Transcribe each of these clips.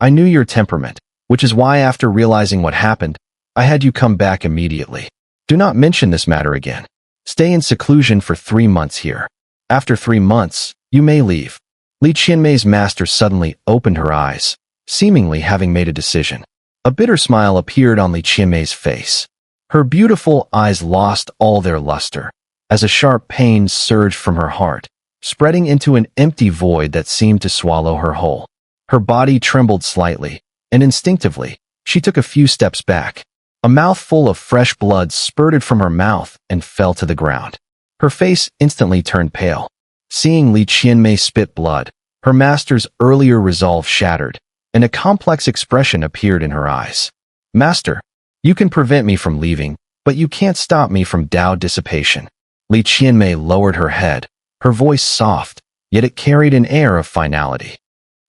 I knew your temperament, which is why after realizing what happened, I had you come back immediately. Do not mention this matter again. Stay in seclusion for 3 months here. After 3 months, you may leave. Li Qianmei's master suddenly opened her eyes, seemingly having made a decision. A bitter smile appeared on Li Qianmei's face. Her beautiful eyes lost all their luster, as a sharp pain surged from her heart, spreading into an empty void that seemed to swallow her whole. Her body trembled slightly, and instinctively, she took a few steps back. A mouthful of fresh blood spurted from her mouth and fell to the ground. Her face instantly turned pale. Seeing Li Qianmei spit blood, her master's earlier resolve shattered, and a complex expression appeared in her eyes. Master, you can prevent me from leaving, but you can't stop me from Dao dissipation. Li Qianmei lowered her head, her voice soft, yet it carried an air of finality.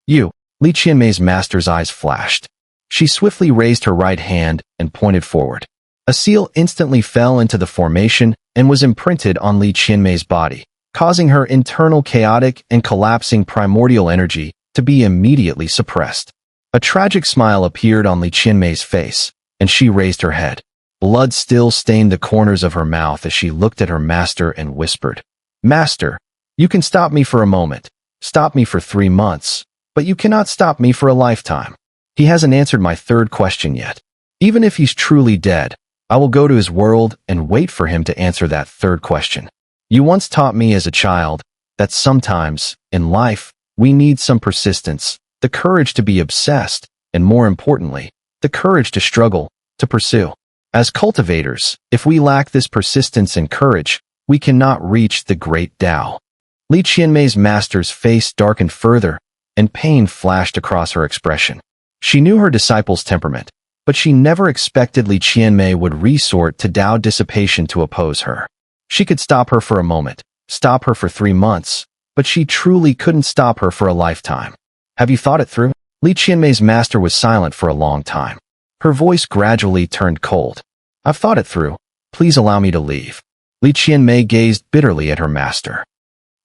You, Li Qianmei's master's eyes flashed. She swiftly raised her right hand and pointed forward. A seal instantly fell into the formation and was imprinted on Li Qianmei's body, causing her internal chaotic and collapsing primordial energy to be immediately suppressed. A tragic smile appeared on Li Qianmei's face, and she raised her head. Blood still stained the corners of her mouth as she looked at her master and whispered, Master, you can stop me for a moment, stop me for 3 months, but you cannot stop me for a lifetime. He hasn't answered my third question yet. Even if he's truly dead, I will go to his world and wait for him to answer that third question. You once taught me as a child that sometimes, in life, we need some persistence, the courage to be obsessed, and more importantly, the courage to struggle, to pursue. As cultivators, if we lack this persistence and courage, we cannot reach the great Tao. Li Qianmei's master's face darkened further, and pain flashed across her expression. She knew her disciple's temperament, but she never expected Li Qianmei would resort to Dao dissipation to oppose her. She could stop her for a moment, stop her for 3 months, but she truly couldn't stop her for a lifetime. Have you thought it through? Li Qianmei's master was silent for a long time. Her voice gradually turned cold. I've thought it through. Please allow me to leave. Li Qianmei gazed bitterly at her master.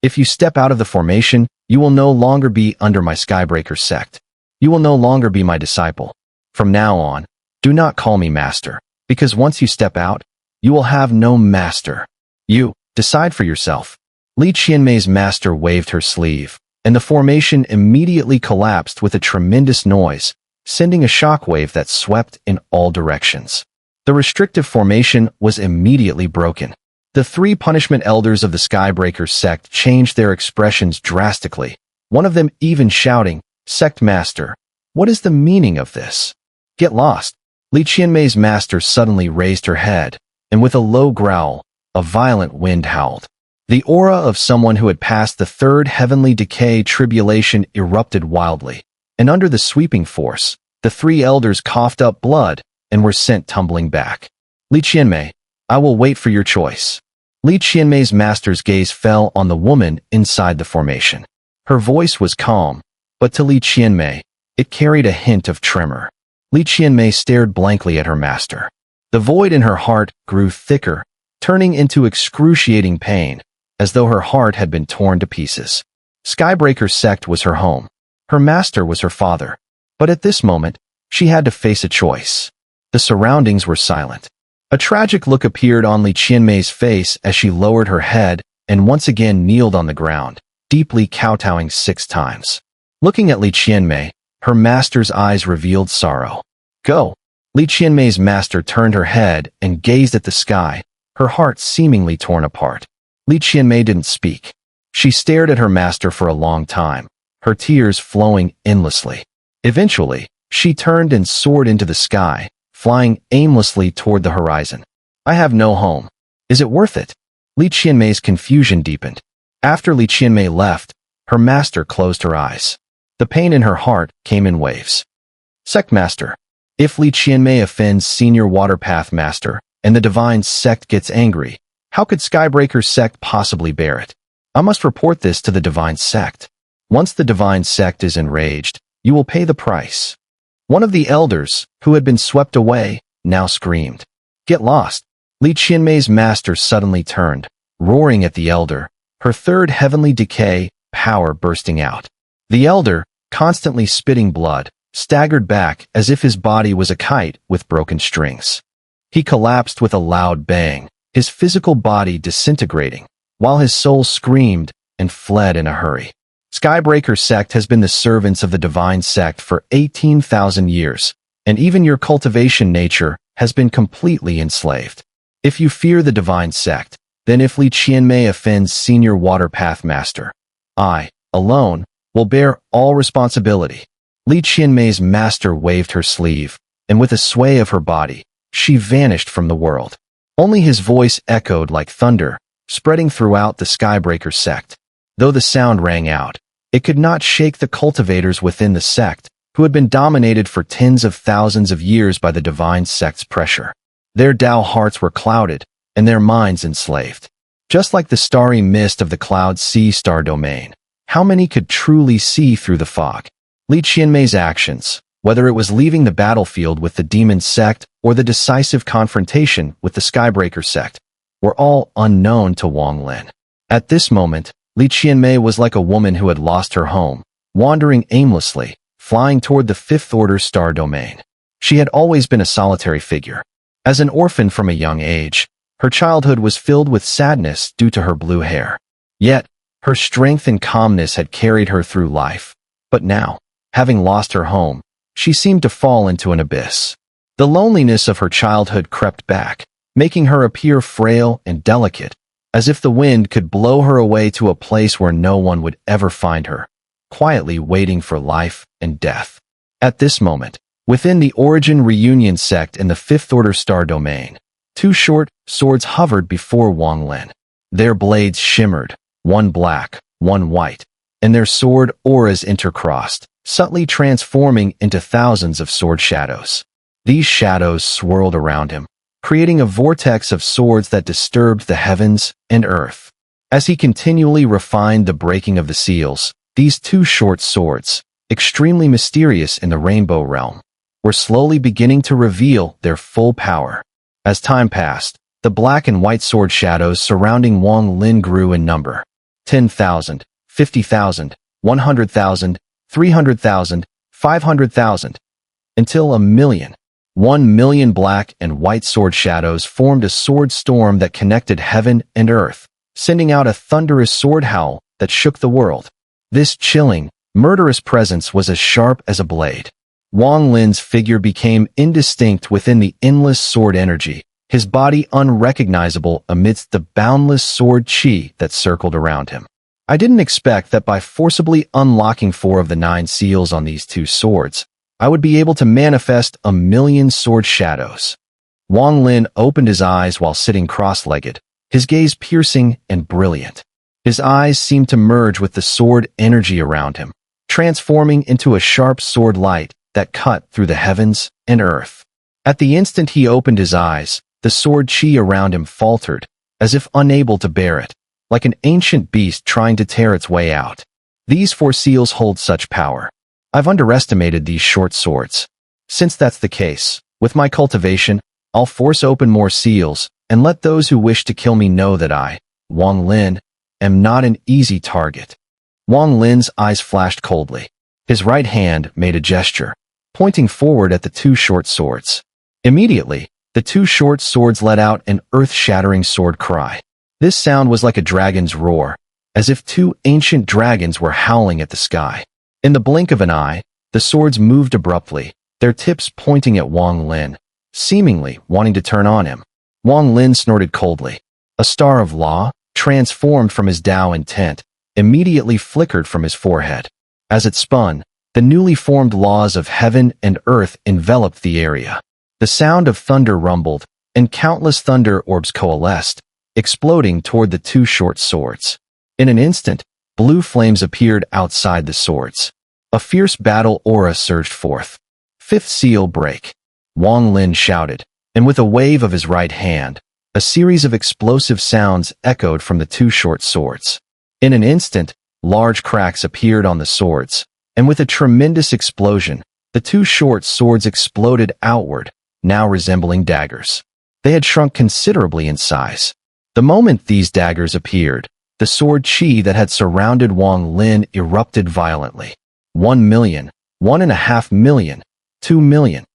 If you step out of the formation, you will no longer be under my Skybreaker sect. You will no longer be my disciple. From now on, do not call me master, because once you step out, you will have no master. You, decide for yourself. Li Qianmei's master waved her sleeve, and the formation immediately collapsed with a tremendous noise, sending a shockwave that swept in all directions. The restrictive formation was immediately broken. The 3 punishment elders of the Skybreaker sect changed their expressions drastically, one of them even shouting, Sect Master, what is the meaning of this? Get lost. Li Qianmei's master suddenly raised her head, and with a low growl, a violent wind howled. The aura of someone who had passed the 3rd heavenly decay tribulation erupted wildly, and under the sweeping force, the 3 elders coughed up blood and were sent tumbling back. Li Qianmei, I will wait for your choice. Li Qianmei's master's gaze fell on the woman inside the formation. Her voice was calm, but to Li Qianmei, it carried a hint of tremor. Li Qianmei stared blankly at her master. The void in her heart grew thicker, turning into excruciating pain, as though her heart had been torn to pieces. Skybreaker sect was her home. Her master was her father. But at this moment, she had to face a choice. The surroundings were silent. A tragic look appeared on Li Qianmei's face as she lowered her head and once again kneeled on the ground, deeply kowtowing 6 times. Looking at Li Qianmei, her master's eyes revealed sorrow. Go! Li Qianmei's master turned her head and gazed at the sky, her heart seemingly torn apart. Li Qianmei didn't speak. She stared at her master for a long time, her tears flowing endlessly. Eventually, she turned and soared into the sky, flying aimlessly toward the horizon. I have no home. Is it worth it? Li Qianmei's confusion deepened. After Li Qianmei left, her master closed her eyes. The pain in her heart came in waves. Sect Master. If Li Qianmei offends Senior Waterpath Master, and the Divine Sect gets angry, how could Skybreaker Sect possibly bear it? I must report this to the Divine Sect. Once the Divine Sect is enraged, you will pay the price. One of the elders, who had been swept away, now screamed. Get lost. Li Qianmei's master suddenly turned, roaring at the elder, her 3rd heavenly decay power bursting out. The elder, constantly spitting blood, staggered back as if his body was a kite with broken strings. He collapsed with a loud bang, his physical body disintegrating, while his soul screamed and fled in a hurry. Skybreaker sect has been the servants of the divine sect for 18,000 years, and even your cultivation nature has been completely enslaved. If you fear the divine sect, then if Li Qianmei offends Senior Water Path Master, I, alone, will bear all responsibility. Li Qianmei's master waved her sleeve, and with a sway of her body, she vanished from the world. Only his voice echoed like thunder, spreading throughout the Skybreaker sect. Though the sound rang out, it could not shake the cultivators within the sect, who had been dominated for tens of thousands of years by the divine sect's pressure. Their Tao hearts were clouded, and their minds enslaved. Just like the starry mist of the Cloud Sea star domain, how many could truly see through the fog? Li Qianmei's actions, whether it was leaving the battlefield with the demon sect or the decisive confrontation with the Skybreaker sect, were all unknown to Wang Lin. At this moment, Li Qianmei was like a woman who had lost her home, wandering aimlessly, flying toward the Fifth Order star domain. She had always been a solitary figure. As an orphan from a young age, her childhood was filled with sadness due to her blue hair. Yet, her strength and calmness had carried her through life. But now, having lost her home, she seemed to fall into an abyss. The loneliness of her childhood crept back, making her appear frail and delicate, as if the wind could blow her away to a place where no one would ever find her, quietly waiting for life and death. At this moment, within the Origin Reunion sect in the Fifth Order star domain, two short swords hovered before Wang Lin. Their blades shimmered, one black, one white, and their sword auras intercrossed, subtly transforming into thousands of sword shadows. These shadows swirled around him, creating a vortex of swords that disturbed the heavens and earth. As he continually refined the breaking of the seals, these two short swords, extremely mysterious in the Rainbow Realm, were slowly beginning to reveal their full power. As time passed, the black and white sword shadows surrounding Wang Lin grew in number. 10,000, 50,000, 100,000, 300,000, 500,000, until 1,000,000. 1,000,000 black and white sword shadows formed a sword storm that connected heaven and earth, sending out a thunderous sword howl that shook the world. This chilling, murderous presence was as sharp as a blade. Wang Lin's figure became indistinct within the endless sword energy, his body unrecognizable amidst the boundless sword qi that circled around him. I didn't expect that by forcibly unlocking 4 of the 9 seals on these two swords, I would be able to manifest 1,000,000 sword shadows. Wang Lin opened his eyes while sitting cross-legged, his gaze piercing and brilliant. His eyes seemed to merge with the sword energy around him, transforming into a sharp sword light that cut through the heavens and earth. At the instant he opened his eyes, the sword qi around him faltered, as if unable to bear it, like an ancient beast trying to tear its way out. These 4 seals hold such power. I've underestimated these short swords. Since that's the case, with my cultivation, I'll force open more seals and let those who wish to kill me know that I, Wang Lin, am not an easy target. Wang Lin's eyes flashed coldly. His right hand made a gesture, pointing forward at the 2 short swords. Immediately, the 2 short swords let out an earth-shattering sword cry. This sound was like a dragon's roar, as if 2 ancient dragons were howling at the sky. In the blink of an eye, the swords moved abruptly, their tips pointing at Wang Lin, seemingly wanting to turn on him. Wang Lin snorted coldly. A star of law, transformed from his Tao intent, immediately flickered from his forehead. As it spun, the newly formed laws of heaven and earth enveloped the area. The sound of thunder rumbled, and countless thunder orbs coalesced, exploding toward the 2 short swords. In an instant, blue flames appeared outside the swords. A fierce battle aura surged forth. 5th seal break. Wang Lin shouted, and with a wave of his right hand, a series of explosive sounds echoed from the 2 short swords. In an instant, large cracks appeared on the swords, and with a tremendous explosion, the 2 short swords exploded outward, now resembling daggers. They had shrunk considerably in size. The moment these daggers appeared, the sword qi that had surrounded Wang Lin erupted violently. 1,000,000, 1.5 million, 2 million,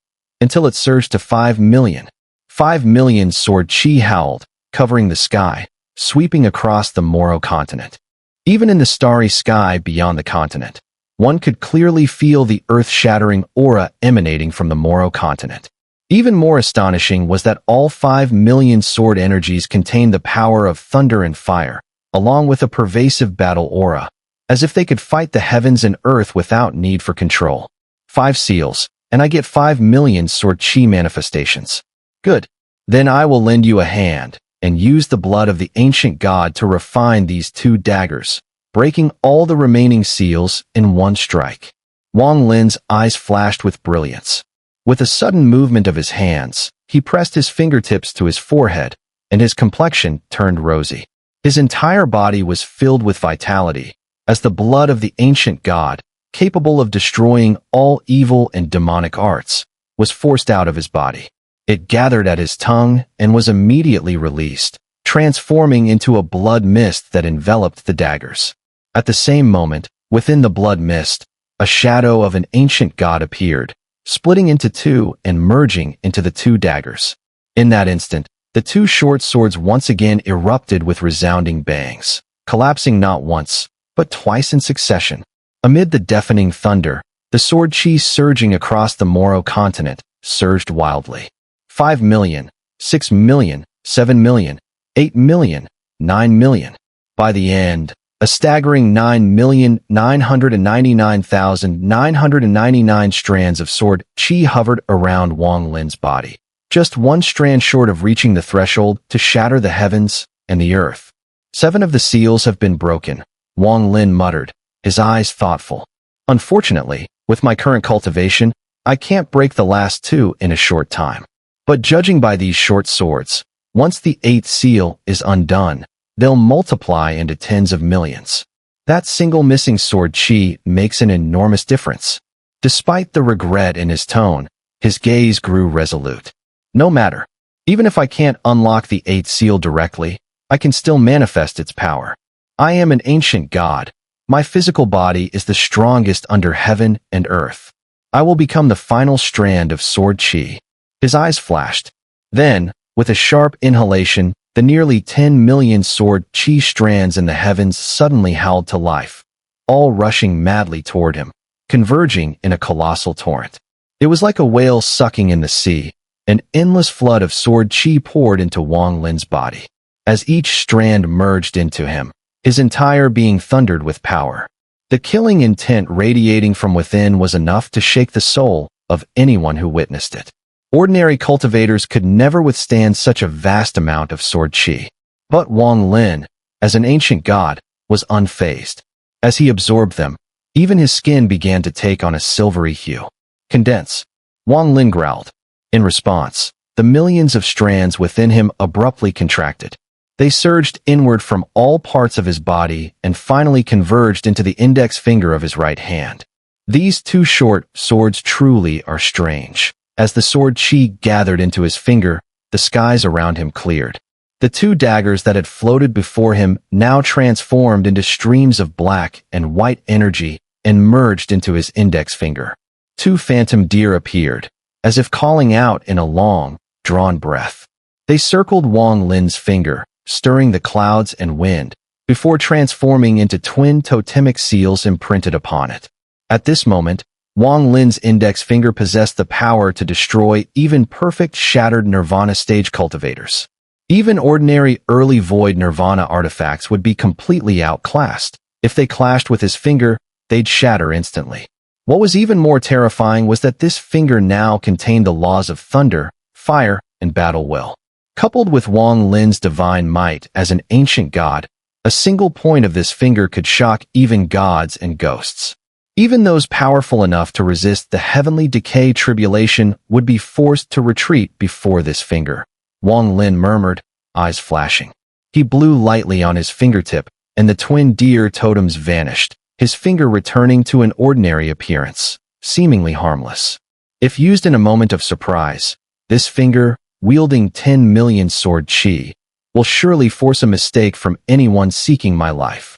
until it surged to 5 million. 5 million sword chi howled, covering the sky, sweeping across the Moro continent. Even in the starry sky beyond the continent, one could clearly feel the earth-shattering aura emanating from the Moro continent. Even more astonishing was that all 5 million sword energies contained the power of thunder and fire, along with a pervasive battle aura, as if they could fight the heavens and earth without need for control. 5 seals, and I get 5 million sword chi manifestations. Good. Then I will lend you a hand, and use the blood of the ancient god to refine these 2 daggers, breaking all the remaining seals in one strike. Wang Lin's eyes flashed with brilliance. With a sudden movement of his hands, he pressed his fingertips to his forehead, and his complexion turned rosy. His entire body was filled with vitality, as the blood of the ancient god, capable of destroying all evil and demonic arts, was forced out of his body. It gathered at his tongue and was immediately released, transforming into a blood mist that enveloped the daggers. At the same moment, within the blood mist, a shadow of an ancient god appeared, splitting into 2 and merging into the 2 daggers. In that instant, the 2 short swords once again erupted with resounding bangs, collapsing not once, but twice in succession. Amid the deafening thunder, the sword chi surging across the Moro continent surged wildly. 5 million, 6 million, 7 million, 8 million, 9 million. By the end, a staggering 9,999,999 strands of sword chi hovered around Wang Lin's body, just one strand short of reaching the threshold to shatter the heavens and the earth. 7 of the seals have been broken, Wang Lin muttered, his eyes thoughtful. Unfortunately, with my current cultivation, I can't break the last 2 in a short time. But judging by these short swords, once the 8th seal is undone, they'll multiply into tens of millions. That single missing sword chi makes an enormous difference. Despite the regret in his tone, his gaze grew resolute. No matter. Even if I can't unlock the 8th seal directly, I can still manifest its power. I am an ancient god. My physical body is the strongest under heaven and earth. I will become the final strand of sword chi. His eyes flashed. Then, with a sharp inhalation, the nearly 10 million sword chi strands in the heavens suddenly howled to life, all rushing madly toward him, converging in a colossal torrent. It was like a whale sucking in the sea. An endless flood of sword chi poured into Wang Lin's body. As each strand merged into him, his entire being thundered with power. The killing intent radiating from within was enough to shake the soul of anyone who witnessed it. Ordinary cultivators could never withstand such a vast amount of sword chi. But Wang Lin, as an ancient god, was unfazed. As he absorbed them, even his skin began to take on a silvery hue. Condense. Wang Lin growled. In response, the millions of strands within him abruptly contracted. They surged inward from all parts of his body and finally converged into the index finger of his right hand. These 2 short swords truly are strange. As the sword chi gathered into his finger, the skies around him cleared. The 2 daggers that had floated before him now transformed into streams of black and white energy and merged into his index finger. 2 phantom deer appeared, as if calling out in a long, drawn breath. They circled Wang Lin's finger, stirring the clouds and wind, before transforming into twin totemic seals imprinted upon it. At this moment, Wang Lin's index finger possessed the power to destroy even perfect shattered nirvana stage cultivators. Even ordinary early void nirvana artifacts would be completely outclassed. If they clashed with his finger, they'd shatter instantly. What was even more terrifying was that this finger now contained the laws of thunder, fire, and battle will. Coupled with Wang Lin's divine might as an ancient god, a single point of this finger could shock even gods and ghosts. Even those powerful enough to resist the heavenly decay tribulation would be forced to retreat before this finger. Wang Lin murmured, eyes flashing. He blew lightly on his fingertip, and the twin deer totems vanished, his finger returning to an ordinary appearance, seemingly harmless. If used in a moment of surprise, this finger, wielding 10 million sword chi, will surely force a mistake from anyone seeking my life.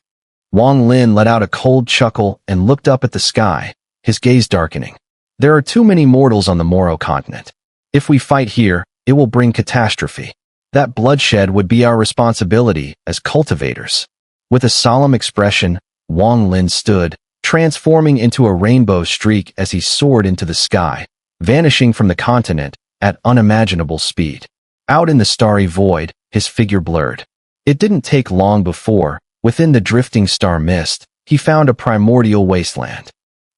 Wang Lin let out a cold chuckle and looked up at the sky, his gaze darkening. There are too many mortals on the Moro continent. If we fight here, it will bring catastrophe. That bloodshed would be our responsibility as cultivators. With a solemn expression, Wang Lin stood, transforming into a rainbow streak as he soared into the sky, vanishing from the continent at unimaginable speed. Out in the starry void, his figure blurred. It didn't take long before, within the drifting star mist, he found a primordial wasteland.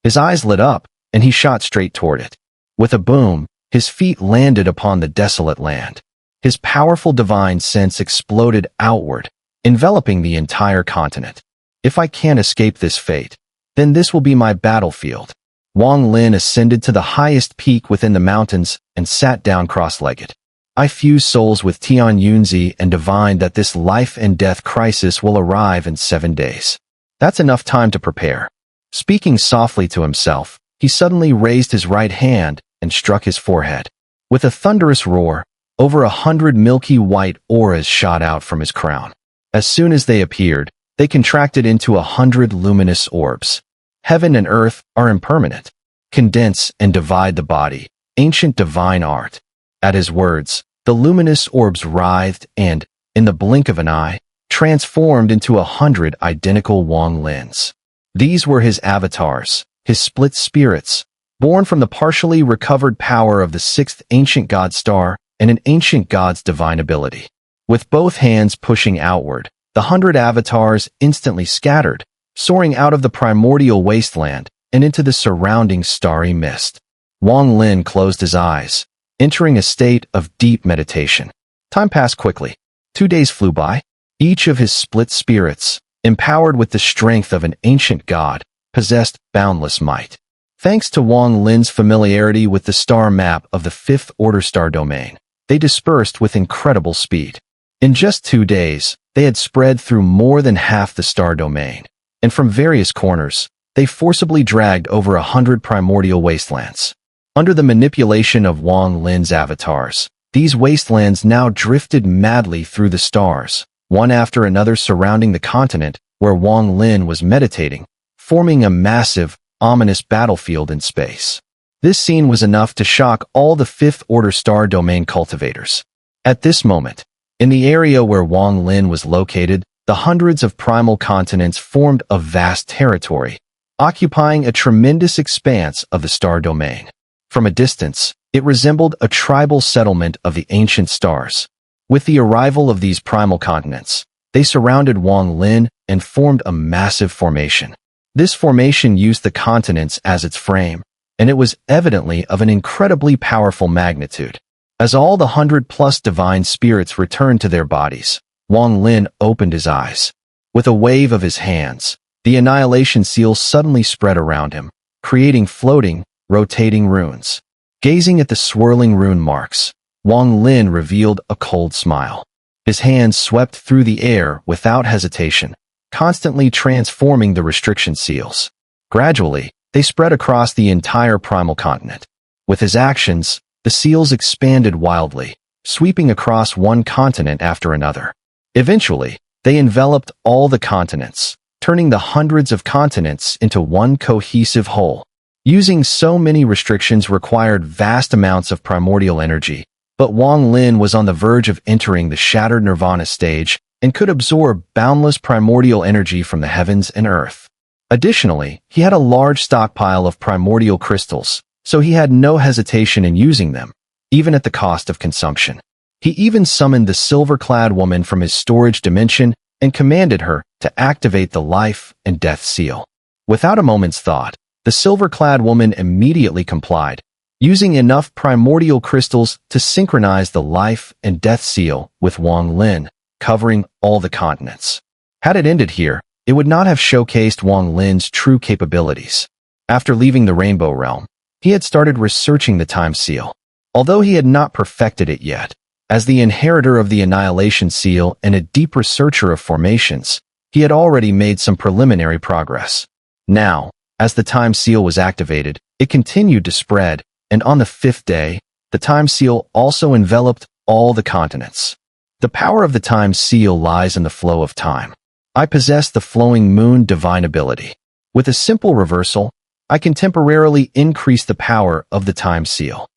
His eyes lit up, and he shot straight toward it. With a boom, his feet landed upon the desolate land. His powerful divine sense exploded outward, enveloping the entire continent. If I can't escape this fate, then this will be my battlefield. Wang Lin ascended to the highest peak within the mountains and sat down cross-legged. I fuse souls with Tian Yunzi and divined that this life and death crisis will arrive in 7 days. That's enough time to prepare. Speaking softly to himself, he suddenly raised his right hand and struck his forehead. With a thunderous roar, over 100 milky white auras shot out from his crown. As soon as they appeared, they contracted into 100 luminous orbs. Heaven and earth are impermanent. Condense and divide the body, ancient divine art. At his words, the luminous orbs writhed and, in the blink of an eye, transformed into 100 identical Wang Lins. These were his avatars, his split spirits, born from the partially recovered power of the 6th ancient god star and an ancient god's divine ability. With both hands pushing outward, the 100 avatars instantly scattered, soaring out of the primordial wasteland and into the surrounding starry mist. Wang Lin closed his eyes, entering a state of deep meditation. Time passed quickly. 2 days flew by. Each of his split spirits, empowered with the strength of an ancient god, possessed boundless might. Thanks to Wang Lin's familiarity with the star map of the 5th order star domain, they dispersed with incredible speed. In just 2 days, they had spread through more than half the star domain, and from various corners, they forcibly dragged over 100 primordial wastelands. Under the manipulation of Wang Lin's avatars, these wastelands now drifted madly through the stars, one after another surrounding the continent where Wang Lin was meditating, forming a massive, ominous battlefield in space. This scene was enough to shock all the 5th order star domain cultivators. At this moment, in the area where Wang Lin was located, the hundreds of primal continents formed a vast territory, occupying a tremendous expanse of the star domain. From a distance, it resembled a tribal settlement of the ancient stars. With the arrival of these primal continents, they surrounded Wang Lin and formed a massive formation. This formation used the continents as its frame, and it was evidently of an incredibly powerful magnitude. As all the 100+ divine spirits returned to their bodies, Wang Lin opened his eyes. With a wave of his hands, the annihilation seal suddenly spread around him, creating floating, rotating runes. Gazing at the swirling rune marks, Wang Lin revealed a cold smile. His hands swept through the air without hesitation, constantly transforming the restriction seals. Gradually, they spread across the entire primal continent. With his actions, the seals expanded wildly, sweeping across one continent after another. Eventually, they enveloped all the continents, turning the hundreds of continents into one cohesive whole. Using so many restrictions required vast amounts of primordial energy, but Wang Lin was on the verge of entering the shattered nirvana stage and could absorb boundless primordial energy from the heavens and earth. Additionally, he had a large stockpile of primordial crystals, so he had no hesitation in using them, even at the cost of consumption. He even summoned the silver-clad woman from his storage dimension and commanded her to activate the life and death seal. Without a moment's thought, the silver-clad woman immediately complied, using enough primordial crystals to synchronize the life and death seal with Wang Lin, covering all the continents. Had it ended here, it would not have showcased Wang Lin's true capabilities. After leaving the Rainbow Realm, he had started researching the time seal. Although he had not perfected it yet, as the inheritor of the Annihilation Seal and a deep researcher of formations, he had already made some preliminary progress. Now, as the time seal was activated, it continued to spread, and on the 5th day, the time seal also enveloped all the continents. The power of the time seal lies in the flow of time. I possess the flowing moon divine ability. With a simple reversal, I can temporarily increase the power of the time seal.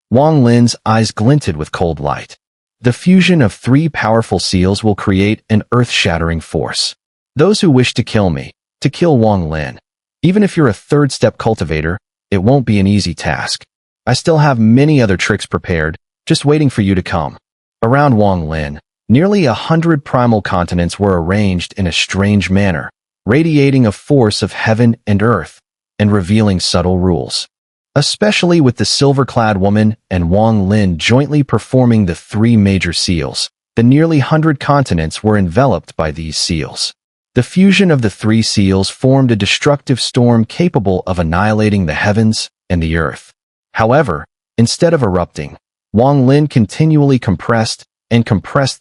Wang Lin's eyes glinted with cold light. The fusion of 3 powerful seals will create an earth-shattering force. Those who wish to kill me, to kill Wang Lin. Even if you're a third-step cultivator, it won't be an easy task. I still have many other tricks prepared, just waiting for you to come. Around Wang Lin, nearly 100 primal continents were arranged in a strange manner, radiating a force of heaven and earth, and revealing subtle rules. Especially with the silver-clad woman and Wang Lin jointly performing the 3 major seals, the nearly 100 continents were enveloped by these seals. The fusion of the 3 seals formed a destructive storm capable of annihilating the heavens and the earth. However, instead of erupting, Wang Lin continually compressed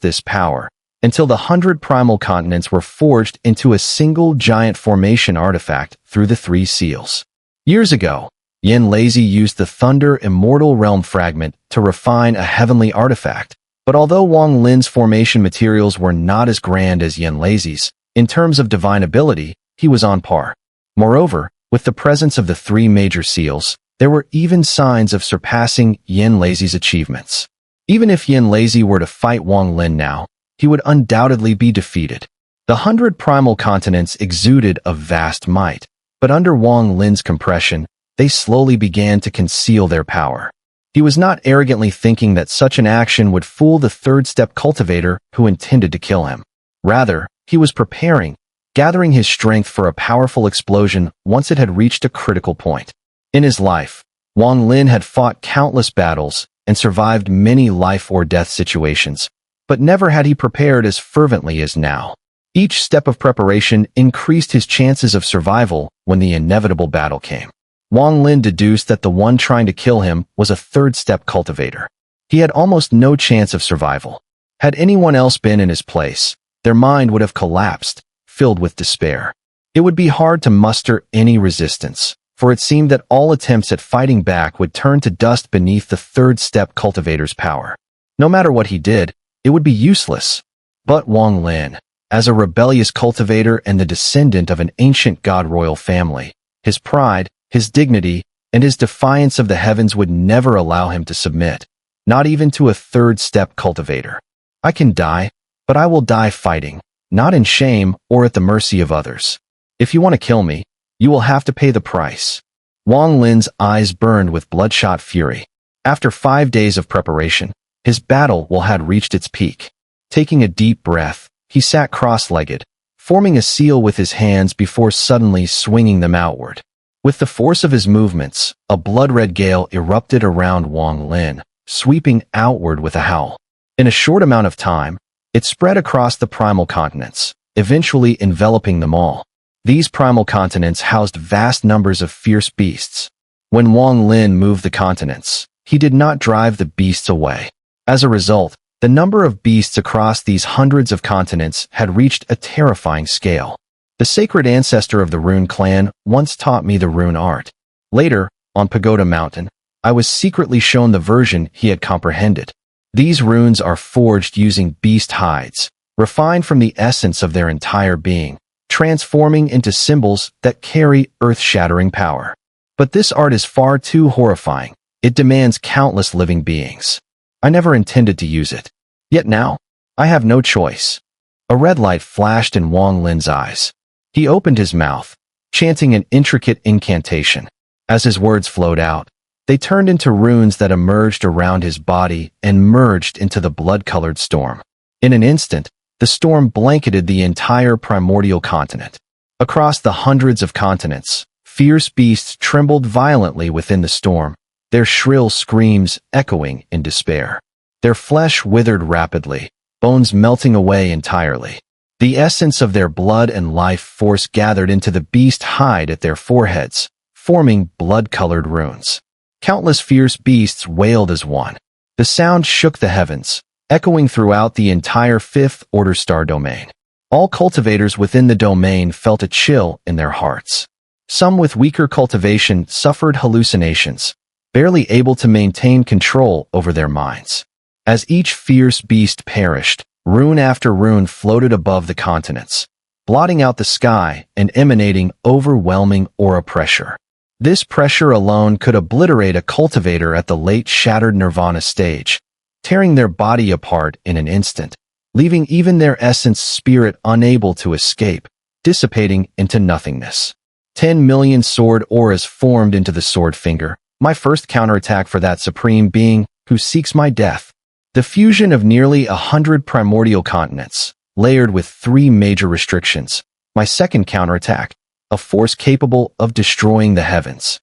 this power until the 100 primal continents were forged into a single giant formation artifact through the 3 seals. Years ago, Yin Lazy used the Thunder Immortal Realm fragment to refine a heavenly artifact, but although Wang Lin's formation materials were not as grand as Yin Lazy's, in terms of divine ability, he was on par. Moreover, with the presence of the 3 major seals, there were even signs of surpassing Yin Lazy's achievements. Even if Yin Lazy were to fight Wang Lin now, he would undoubtedly be defeated. The 100 primal continents exuded a vast might, but under Wang Lin's compression, they slowly began to conceal their power. He was not arrogantly thinking that such an action would fool the third-step cultivator who intended to kill him. Rather, he was preparing, gathering his strength for a powerful explosion once it had reached a critical point. In his life, Wang Lin had fought countless battles and survived many life-or-death situations, but never had he prepared as fervently as now. Each step of preparation increased his chances of survival when the inevitable battle came. Wang Lin deduced that the one trying to kill him was a third-step cultivator. He had almost no chance of survival. Had anyone else been in his place, their mind would have collapsed, filled with despair. It would be hard to muster any resistance, for it seemed that all attempts at fighting back would turn to dust beneath the third-step cultivator's power. No matter what he did, it would be useless. But Wang Lin, as a rebellious cultivator and the descendant of an ancient god-royal family, his pride, his dignity, and his defiance of the heavens would never allow him to submit, not even to a third-step cultivator. I can die, but I will die fighting, not in shame or at the mercy of others. If you want to kill me, you will have to pay the price. Wang Lin's eyes burned with bloodshot fury. After 5 days of preparation, his battle had reached its peak. Taking a deep breath, he sat cross-legged, forming a seal with his hands before suddenly swinging them outward. With the force of his movements, a blood-red gale erupted around Wang Lin, sweeping outward with a howl. In a short amount of time, it spread across the primal continents, eventually enveloping them all. These primal continents housed vast numbers of fierce beasts. When Wang Lin moved the continents, he did not drive the beasts away. As a result, the number of beasts across these hundreds of continents had reached a terrifying scale. The sacred ancestor of the Rune clan once taught me the rune art. Later, on Pagoda Mountain, I was secretly shown the version he had comprehended. These runes are forged using beast hides, refined from the essence of their entire being, transforming into symbols that carry earth-shattering power. But this art is far too horrifying. It demands countless living beings. I never intended to use it. Yet now, I have no choice. A red light flashed in Wang Lin's eyes. He opened his mouth, chanting an intricate incantation. As his words flowed out, they turned into runes that emerged around his body and merged into the blood-colored storm. In an instant, the storm blanketed the entire primordial continent. Across the hundreds of continents, fierce beasts trembled violently within the storm, their shrill screams echoing in despair. Their flesh withered rapidly, bones melting away entirely. The essence of their blood and life force gathered into the beast hide at their foreheads, forming blood-colored runes. Countless fierce beasts wailed as one. The sound shook the heavens, echoing throughout the entire fifth-order star domain. All cultivators within the domain felt a chill in their hearts. Some with weaker cultivation suffered hallucinations, barely able to maintain control over their minds. As each fierce beast perished, rune after rune floated above the continents, blotting out the sky and emanating overwhelming aura pressure. This pressure alone could obliterate a cultivator at the late shattered nirvana stage, tearing their body apart in an instant, leaving even their essence spirit unable to escape, dissipating into nothingness. 10 million sword auras formed into the sword finger, my first counterattack for that supreme being who seeks my death. The fusion of nearly 100 primordial continents, layered with 3 major restrictions. My second counterattack, a force capable of destroying the heavens.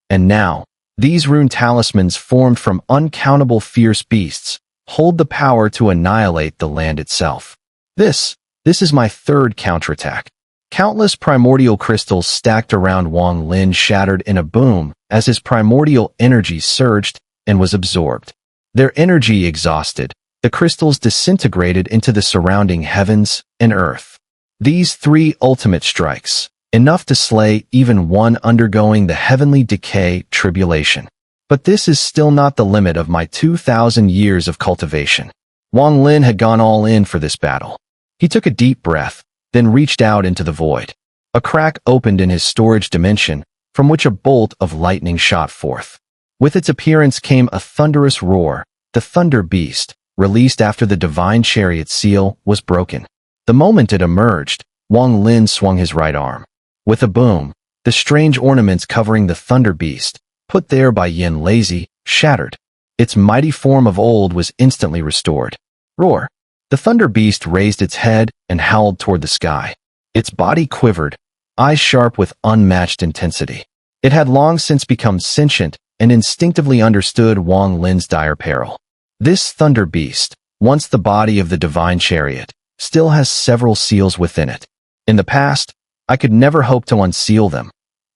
And now, these rune talismans formed from uncountable fierce beasts hold the power to annihilate the land itself. This is my third counterattack. Countless primordial crystals stacked around Wang Lin shattered in a boom as his primordial energy surged and was absorbed. Their energy exhausted, the crystals disintegrated into the surrounding heavens and earth. These 3 ultimate strikes, enough to slay even one undergoing the heavenly decay tribulation. But this is still not the limit of my 2,000 years of cultivation. Wang Lin had gone all in for this battle. He took a deep breath, then reached out into the void. A crack opened in his storage dimension, from which a bolt of lightning shot forth. With its appearance came a thunderous roar. The Thunder Beast, released after the divine chariot seal, was broken. The moment it emerged, Wang Lin swung his right arm. With a boom, the strange ornaments covering the Thunder Beast, put there by Yin Lazy, shattered. Its mighty form of old was instantly restored. Roar! The Thunder Beast raised its head and howled toward the sky. Its body quivered, eyes sharp with unmatched intensity. It had long since become sentient and instinctively understood Wang Lin's dire peril. This Thunder Beast, once the body of the divine chariot, still has several seals within it. In the past, I could never hope to unseal them.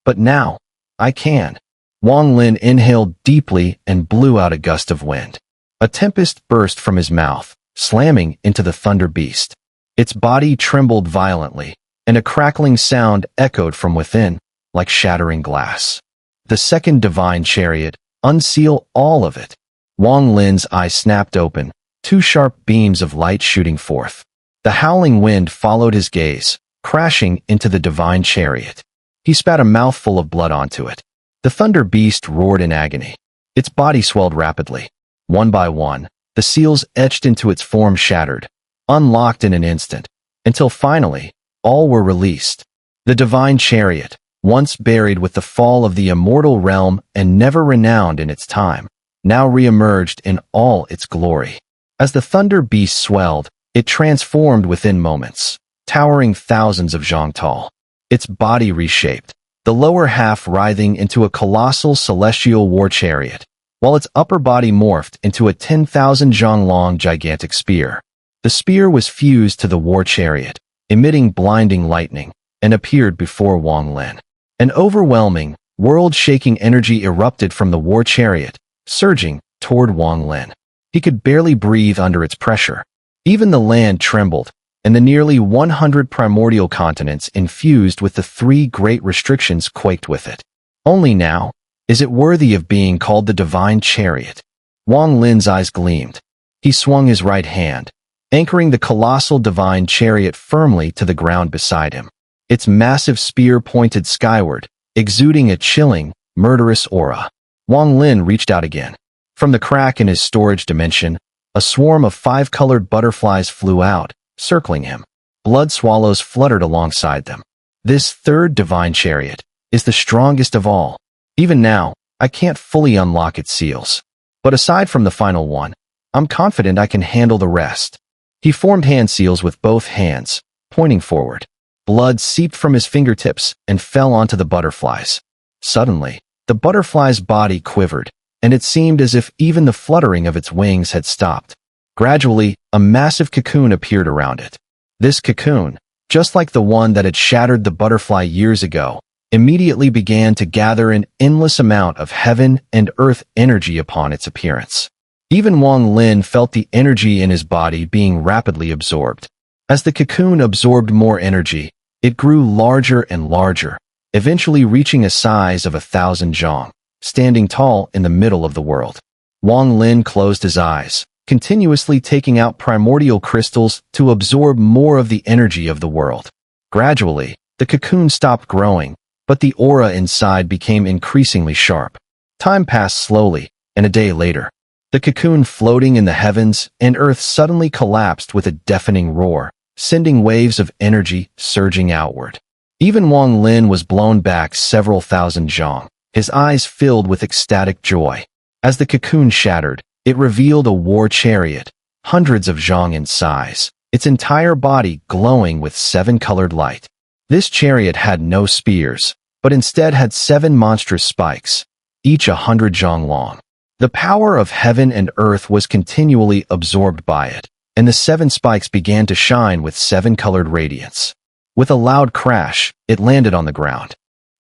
But now, I can. Wang Lin inhaled deeply and blew out a gust of wind. A tempest burst from his mouth, slamming into the Thunder Beast. Its body trembled violently, and a crackling sound echoed from within, like shattering glass. The second divine chariot, unseal all of it. Wang Lin's eyes snapped open, 2 sharp beams of light shooting forth. The howling wind followed his gaze, crashing into the divine chariot. He spat a mouthful of blood onto it. The Thunder Beast roared in agony. Its body swelled rapidly. One by one, the seals etched into its form shattered, unlocked in an instant, until finally, all were released. The divine chariot, once buried with the fall of the immortal realm and never renowned in its time, now re-emerged in all its glory. As the Thunder Beast swelled, it transformed within moments, towering thousands of zhang tall. Its body reshaped, the lower half writhing into a colossal celestial war chariot, while its upper body morphed into a 10,000 zhang long gigantic spear. The spear was fused to the war chariot, emitting blinding lightning, and appeared before Wang Lin. An overwhelming, world-shaking energy erupted from the war chariot, surging toward Wang Lin. He could barely breathe under its pressure. Even the land trembled, and the nearly 100 primordial continents infused with the 3 great restrictions quaked with it. Only now is it worthy of being called the divine chariot. Wang Lin's eyes gleamed. He swung his right hand, anchoring the colossal divine chariot firmly to the ground beside him. Its massive spear pointed skyward, exuding a chilling, murderous aura. Wang Lin reached out again. From the crack in his storage dimension, a swarm of 5-colored butterflies flew out, circling him. Blood swallows fluttered alongside them. This third divine chariot is the strongest of all. Even now, I can't fully unlock its seals. But aside from the final one, I'm confident I can handle the rest. He formed hand seals with both hands, pointing forward. Blood seeped from his fingertips and fell onto the butterflies. Suddenly, the butterfly's body quivered, and it seemed as if even the fluttering of its wings had stopped. Gradually, a massive cocoon appeared around it. This cocoon, just like the one that had shattered the butterfly years ago, immediately began to gather an endless amount of heaven and earth energy upon its appearance. Even Wang Lin felt the energy in his body being rapidly absorbed. As the cocoon absorbed more energy, it grew larger and larger, eventually reaching a size of 1,000 zhang, standing tall in the middle of the world. Wang Lin closed his eyes, continuously taking out primordial crystals to absorb more of the energy of the world. Gradually, the cocoon stopped growing, but the aura inside became increasingly sharp. Time passed slowly, and a day later, the cocoon floating in the heavens and earth suddenly collapsed with a deafening roar, sending waves of energy surging outward. Even Wang Lin was blown back several thousand zhang, his eyes filled with ecstatic joy. As the cocoon shattered, it revealed a war chariot, hundreds of zhang in size, its entire body glowing with 7-colored light. This chariot had no spears, but instead had 7 monstrous spikes, each 100 zhang long. The power of heaven and earth was continually absorbed by it, and the 7 spikes began to shine with 7-colored radiance. With a loud crash, it landed on the ground.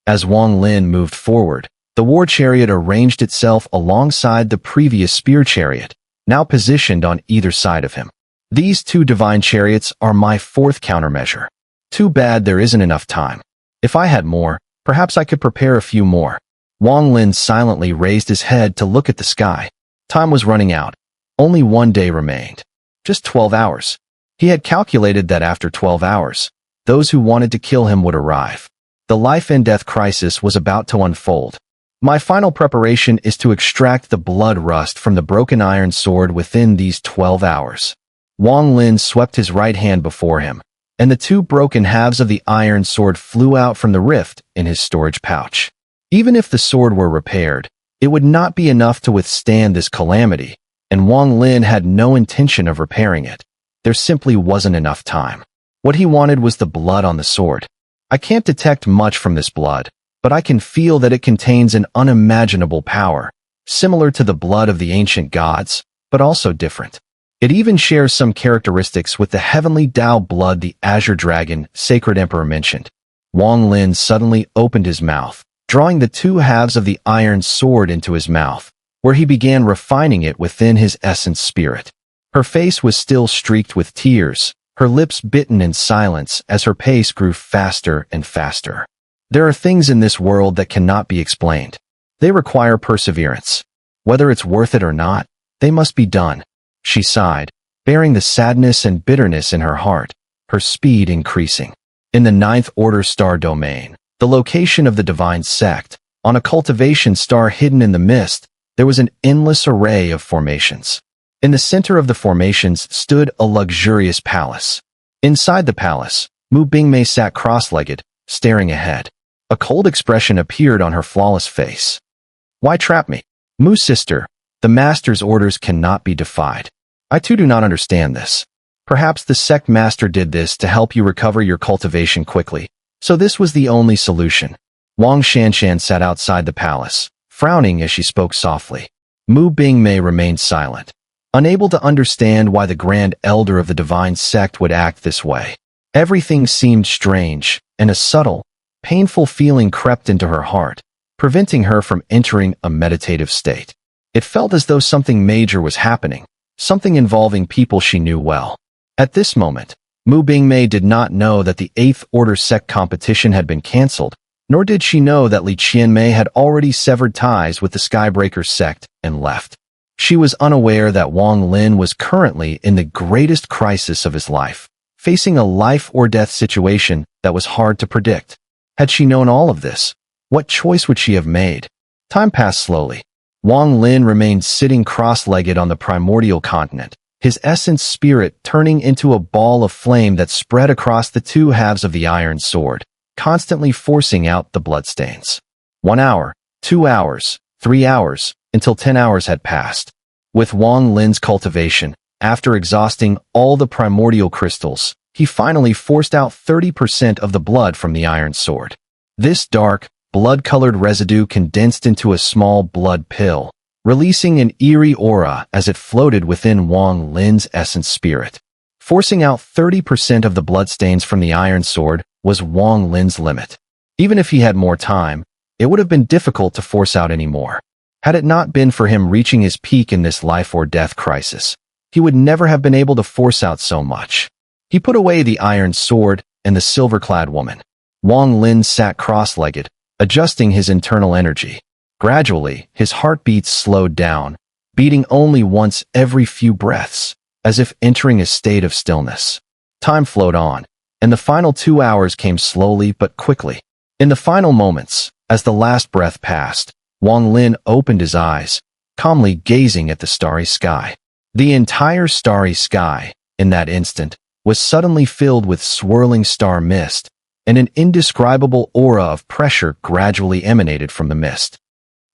As Wang Lin moved forward, the war chariot arranged itself alongside the previous spear chariot, now positioned on either side of him. These 2 divine chariots are my 4th countermeasure. Too bad there isn't enough time. If I had more, perhaps I could prepare a few more. Wang Lin silently raised his head to look at the sky. Time was running out. Only 1 day remained. Just 12 hours. He had calculated that after 12 hours, those who wanted to kill him would arrive. The life and death crisis was about to unfold. My final preparation is to extract the blood rust from the broken iron sword within these 12 hours. Wang Lin swept his right hand before him, and the 2 broken halves of the iron sword flew out from the rift in his storage pouch. Even if the sword were repaired, it would not be enough to withstand this calamity, and Wang Lin had no intention of repairing it. There simply wasn't enough time. What he wanted was the blood on the sword. I can't detect much from this blood, but I can feel that it contains an unimaginable power, similar to the blood of the ancient gods, but also different. It even shares some characteristics with the heavenly Tao blood the Azure Dragon, Sacred Emperor mentioned. Wang Lin suddenly opened his mouth, drawing the 2 halves of the iron sword into his mouth, where he began refining it within his essence spirit. Her face was still streaked with tears, her lips bitten in silence as her pace grew faster and faster. There are things in this world that cannot be explained. They require perseverance. Whether it's worth it or not, they must be done. She sighed, bearing the sadness and bitterness in her heart, her speed increasing. In the 9th Order star domain, the location of the divine sect, on a cultivation star hidden in the mist, there was an endless array of formations. In the center of the formations stood a luxurious palace. Inside the palace, Mu Bingmei sat cross-legged, staring ahead. A cold expression appeared on her flawless face. Why trap me? Mu's sister, the master's orders cannot be defied. I too do not understand this. Perhaps the sect master did this to help you recover your cultivation quickly, so this was the only solution. Wang Shanshan sat outside the palace, frowning as she spoke softly. Mu Bingmei remained silent, unable to understand why the Grand Elder of the Divine Sect would act this way. Everything seemed strange, and a subtle, painful feeling crept into her heart, preventing her from entering a meditative state. It felt as though something major was happening, something involving people she knew well. At this moment, Mu Bingmei did not know that the 8th Order sect competition had been cancelled, nor did she know that Li Qianmei had already severed ties with the Skybreaker sect and left. She was unaware that Wang Lin was currently in the greatest crisis of his life, facing a life-or-death situation that was hard to predict. Had she known all of this, what choice would she have made? Time passed slowly. Wang Lin remained sitting cross-legged on the primordial continent, his essence spirit turning into a ball of flame that spread across the 2 halves of the iron sword, constantly forcing out the bloodstains. 1 hour, 2 hours, 3 hours, until 10 hours had passed. With Wang Lin's cultivation, after exhausting all the primordial crystals, he finally forced out 30% of the blood from the iron sword. This dark, blood-colored residue condensed into a small blood pill, releasing an eerie aura as it floated within Wang Lin's essence spirit. Forcing out 30% of the bloodstains from the iron sword was Wang Lin's limit. Even if he had more time, it would have been difficult to force out any more. Had it not been for him reaching his peak in this life-or-death crisis, he would never have been able to force out so much. He put away the iron sword and the silver-clad woman. Wang Lin sat cross-legged, adjusting his internal energy. Gradually, his heartbeats slowed down, beating only once every few breaths, as if entering a state of stillness. Time flowed on, and the final 2 hours came slowly but quickly. In the final moments, as the last breath passed, Wang Lin opened his eyes, calmly gazing at the starry sky. The entire starry sky, in that instant, was suddenly filled with swirling star mist, and an indescribable aura of pressure gradually emanated from the mist.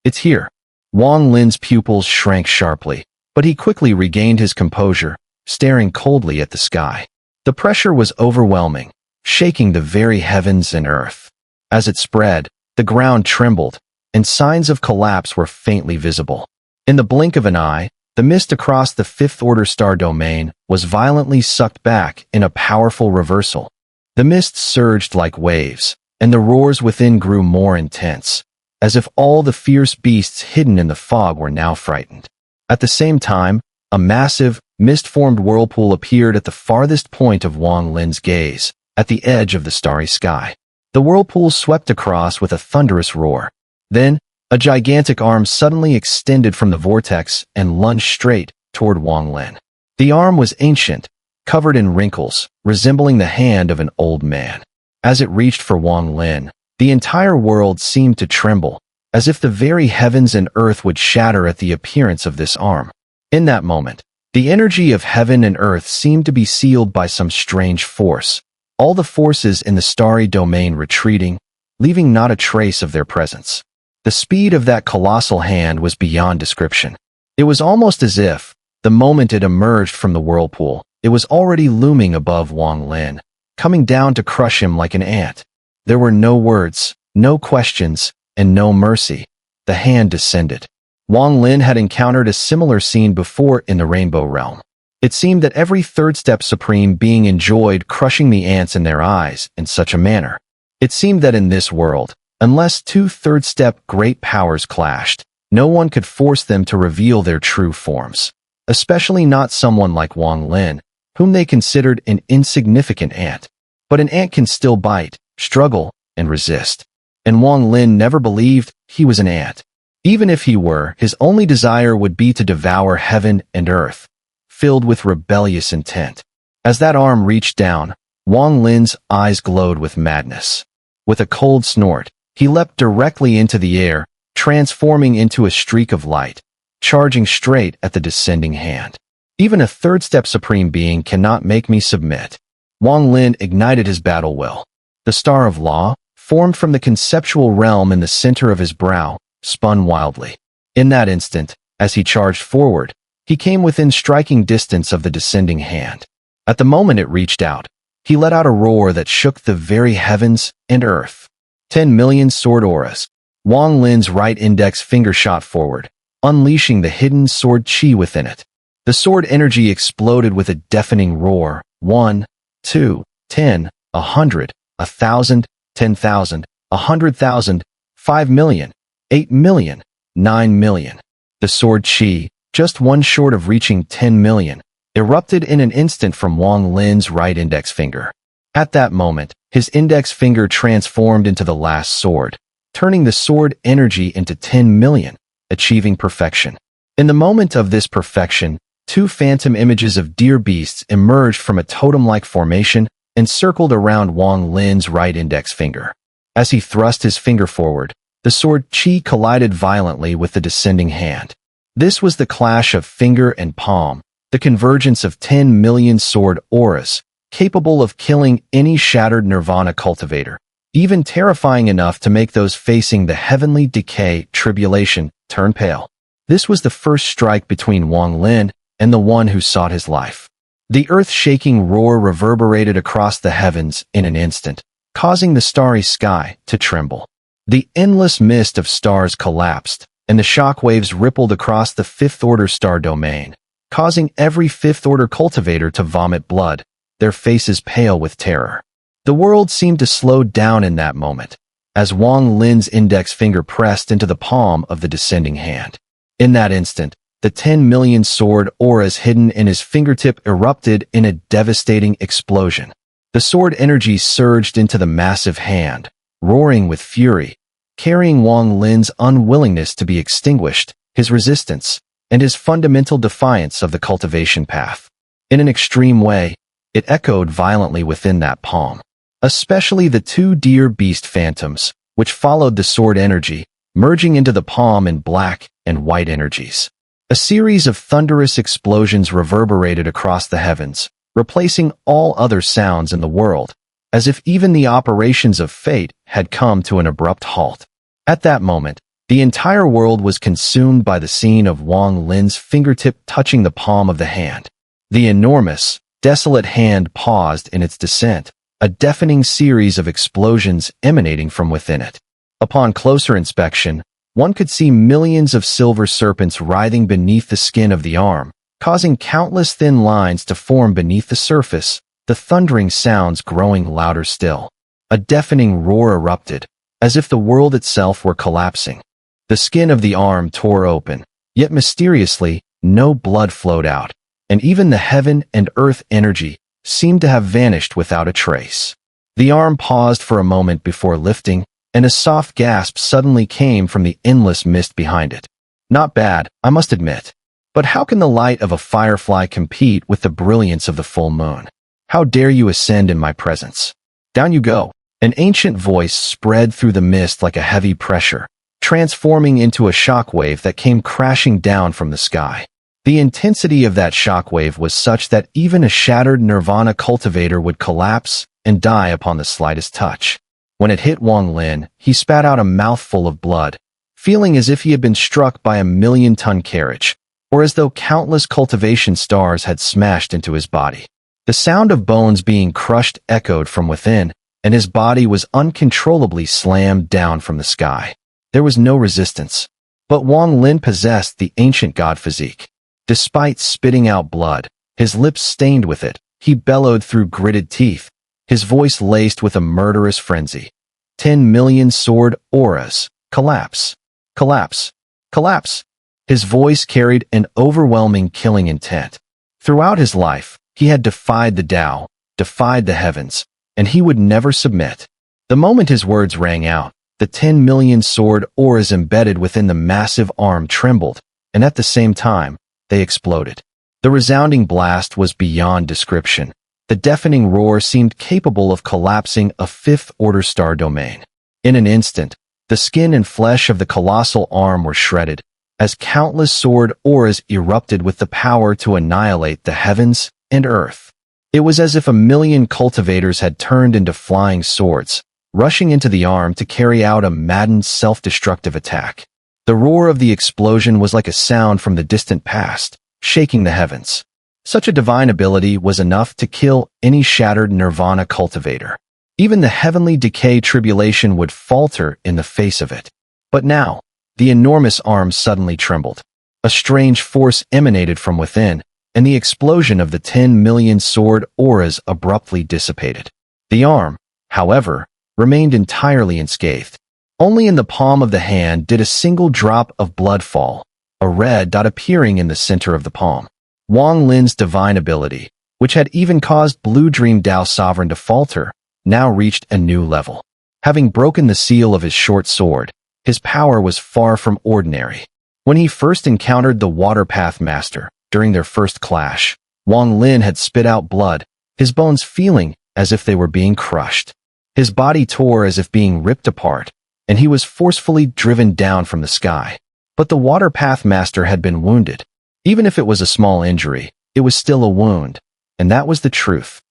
"It's here." Wang Lin's pupils shrank sharply, but he quickly regained his composure, staring coldly at the sky. The pressure was overwhelming, shaking the very heavens and earth. As it spread, the ground trembled, and signs of collapse were faintly visible. In the blink of an eye, the mist across the fifth-order star domain was violently sucked back in a powerful reversal. The mist surged like waves, and the roars within grew more intense, as if all the fierce beasts hidden in the fog were now frightened. At the same time, a massive, mist-formed whirlpool appeared at the farthest point of Wang Lin's gaze, at the edge of the starry sky. The whirlpool swept across with a thunderous roar. Then, a gigantic arm suddenly extended from the vortex and lunged straight toward Wang Lin. The arm was ancient, covered in wrinkles, resembling the hand of an old man. As it reached for Wang Lin, the entire world seemed to tremble, as if the very heavens and earth would shatter at the appearance of this arm. In that moment, the energy of heaven and earth seemed to be sealed by some strange force, all the forces in the starry domain retreating, leaving not a trace of their presence. The speed of that colossal hand was beyond description. It was almost as if, the moment it emerged from the whirlpool, it was already looming above Wang Lin, coming down to crush him like an ant. There were no words, no questions, and no mercy. The hand descended. Wang Lin had encountered a similar scene before in the Rainbow Realm. It seemed that every third-step supreme being enjoyed crushing the ants in their eyes in such a manner. It seemed that in this world, unless two third-step great powers clashed, no one could force them to reveal their true forms, especially not someone like Wang Lin, whom they considered an insignificant ant. But an ant can still bite, struggle, and resist. And Wang Lin never believed he was an ant. Even if he were, his only desire would be to devour heaven and earth, filled with rebellious intent. As that arm reached down, Wang Lin's eyes glowed with madness. With a cold snort, he leapt directly into the air, transforming into a streak of light, charging straight at the descending hand. Even a third-step supreme being cannot make me submit. Wang Lin ignited his battle will. The star of law, formed from the conceptual realm in the center of his brow, spun wildly. In that instant, as he charged forward, he came within striking distance of the descending hand. At the moment it reached out, he let out a roar that shook the very heavens and earth. 10 million sword auras. Wang Lin's right index finger shot forward, unleashing the hidden sword chi within it. The sword energy exploded with a deafening roar. 1, 2, 10, 100, 1,000, 10,000, 100,000, 5 million, 8 million, 9 million. The sword chi, just one short of reaching 10 million, erupted in an instant from Wang Lin's right index finger. At that moment, his index finger transformed into the last sword, turning the sword energy into 10 million, achieving perfection. In the moment of this perfection, two phantom images of deer beasts emerged from a totem-like formation and circled around Wang Lin's right index finger. As he thrust his finger forward, the sword chi collided violently with the descending hand. This was the clash of finger and palm, the convergence of 10 million sword auras, capable of killing any shattered nirvana cultivator, even terrifying enough to make those facing the heavenly decay tribulation turn pale. This was the first strike between Wang Lin and the one who sought his life. The earth-shaking roar reverberated across the heavens in an instant, causing the starry sky to tremble. The endless mist of stars collapsed, and the shockwaves rippled across the fifth-order star domain, causing every fifth-order cultivator to vomit blood, their faces pale with terror. The world seemed to slow down in that moment, as Wang Lin's index finger pressed into the palm of the descending hand. In that instant, the 10 million sword auras hidden in his fingertip erupted in a devastating explosion. The sword energy surged into the massive hand, roaring with fury, carrying Wang Lin's unwillingness to be extinguished, his resistance, and his fundamental defiance of the cultivation path. In an extreme way, it echoed violently within that palm. Especially the two deer beast phantoms, which followed the sword energy, merging into the palm in black and white energies. A series of thunderous explosions reverberated across the heavens, replacing all other sounds in the world, as if even the operations of fate had come to an abrupt halt. At that moment, the entire world was consumed by the scene of Wang Lin's fingertip touching the palm of the hand. The enormous, desolate hand paused in its descent, a deafening series of explosions emanating from within it. Upon closer inspection, one could see millions of silver serpents writhing beneath the skin of the arm, causing countless thin lines to form beneath the surface, the thundering sounds growing louder still. A deafening roar erupted, as if the world itself were collapsing. The skin of the arm tore open, yet mysteriously, no blood flowed out, and even the heaven and earth energy seemed to have vanished without a trace. The arm paused for a moment before lifting, and a soft gasp suddenly came from the endless mist behind it. Not bad, I must admit. But how can the light of a firefly compete with the brilliance of the full moon? How dare you ascend in my presence? Down you go. An ancient voice spread through the mist like a heavy pressure, transforming into a shockwave that came crashing down from the sky. The intensity of that shockwave was such that even a shattered nirvana cultivator would collapse and die upon the slightest touch. When it hit Wang Lin, he spat out a mouthful of blood, feeling as if he had been struck by a million-ton carriage, or as though countless cultivation stars had smashed into his body. The sound of bones being crushed echoed from within, and his body was uncontrollably slammed down from the sky. There was no resistance. But Wang Lin possessed the ancient god physique. Despite spitting out blood, his lips stained with it, he bellowed through gritted teeth, his voice laced with a murderous frenzy. 10 million sword auras. Collapse. Collapse. Collapse. His voice carried an overwhelming killing intent. Throughout his life, he had defied the Tao, defied the heavens, and he would never submit. The moment his words rang out, the 10 million sword auras embedded within the massive arm trembled, and at the same time, they exploded. The resounding blast was beyond description. The deafening roar seemed capable of collapsing a fifth-order star domain. In an instant, the skin and flesh of the colossal arm were shredded, as countless sword auras erupted with the power to annihilate the heavens and earth. It was as if a million cultivators had turned into flying swords, rushing into the arm to carry out a maddened self-destructive attack. The roar of the explosion was like a sound from the distant past, shaking the heavens. Such a divine ability was enough to kill any shattered nirvana cultivator. Even the heavenly decay tribulation would falter in the face of it. But now, the enormous arm suddenly trembled. A strange force emanated from within, and the explosion of the 10 million sword auras abruptly dissipated. The arm, however, remained entirely unscathed. Only in the palm of the hand did a single drop of blood fall, a red dot appearing in the center of the palm. Wang Lin's divine ability, which had even caused Blue Dream Tao Sovereign to falter, now reached a new level. Having broken the seal of his short sword, his power was far from ordinary. When he first encountered the Water Path Master, during their first clash, Wang Lin had spit out blood, his bones feeling as if they were being crushed. His body tore as if being ripped apart, and he was forcefully driven down from the sky. But the Water Path Master had been wounded. Even if it was a small injury, it was still a wound, and that was the truth.